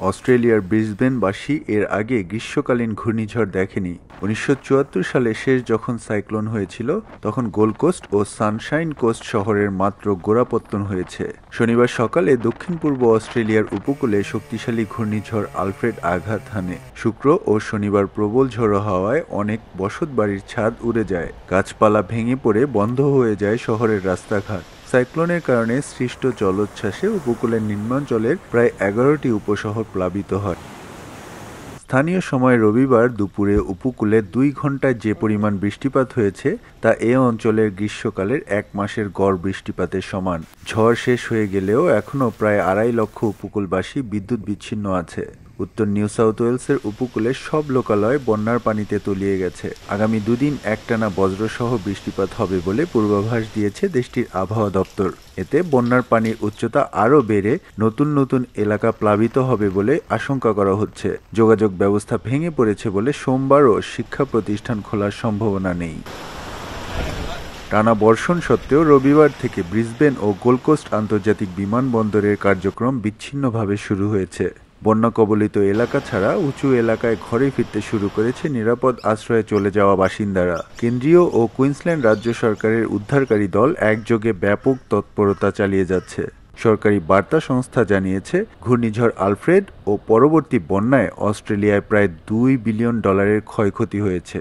অস্ট্রেলিয়ার ব্রিসবেনবাসী এর আগে গ্রীষ্মকালীন ঘূর্ণিঝড় দেখেনি। ১৯৭৪ সালে শেষ যখন সাইক্লোন হয়েছিল, তখন গোল্ড কোস্ট ও সানশাইন কোস্ট শহরের মাত্র গোড়াপত্তন হয়েছে। শনিবার সকালে দক্ষিণ পূর্ব অস্ট্রেলিয়ার উপকূলে শক্তিশালী ঘূর্ণিঝড় আলফ্রেড আঘাত হানে। শুক্র ও শনিবার প্রবল ঝোড়ো হাওয়ায় অনেক বসতবাড়ির ছাদ উড়ে যায়, গাছপালা ভেঙে পড়ে বন্ধ হয়ে যায় শহরের রাস্তাঘাট। সাইক্লোনের কারণে সৃষ্ট জলোচ্ছ্বাসে উপকূলের নিম্নাঞ্চলের প্রায় ১১টি উপশহর প্লাবিত হয়। স্থানীয় সময় রবিবার দুপুরে উপকূলে ২ ঘণ্টায় যে পরিমাণ বৃষ্টিপাত হয়েছে তা এ অঞ্চলের গ্রীষ্মকালের ১ মাসের গড় বৃষ্টিপাতের সমান। ঝড় শেষ হয়ে গেলেও এখনও প্রায় ২.৫ লক্ষ উপকূলবাসী বিদ্যুৎ বিচ্ছিন্ন আছে। উত্তর নিউ সাউথ ওয়েলসের উপকূলে সব লোকালয় বন্যার পানিতে তলিয়ে গেছে। আগামী দুদিন একটানা বজ্রসহ বৃষ্টিপাত হবে বলে পূর্বাভাস দিয়েছে দেশটির আবহাওয়া দপ্তর। এতে বন্যার পানির উচ্চতা আরও বেড়ে নতুন নতুন এলাকা প্লাবিত হবে বলে আশঙ্কা করা হচ্ছে। যোগাযোগ ব্যবস্থা ভেঙে পড়েছে বলে সোমবারও শিক্ষা প্রতিষ্ঠান খোলার সম্ভাবনা নেই। টানা বর্ষণ সত্ত্বেও রবিবার থেকে ব্রিসবেন ও গোল্ড কোস্ট আন্তর্জাতিক বিমানবন্দরের কার্যক্রম বিচ্ছিন্নভাবে শুরু হয়েছে। বন্যা কবলিত এলাকা ছাড়া উঁচু এলাকায় ঘরে ফিরতে শুরু করেছে নিরাপদ আশ্রয়ে চলে যাওয়া বাসিন্দারা। কেন্দ্রীয় ও কুইন্সল্যান্ড রাজ্য সরকারের উদ্ধারকারী দল একযোগে ব্যাপক তৎপরতা চালিয়ে যাচ্ছে। সরকারি বার্তা সংস্থা জানিয়েছে, ঘূর্ণিঝড় আলফ্রেড ও পরবর্তী বন্যায় অস্ট্রেলিয়ায় প্রায় $2 বিলিয়ন ক্ষয়ক্ষতি হয়েছে।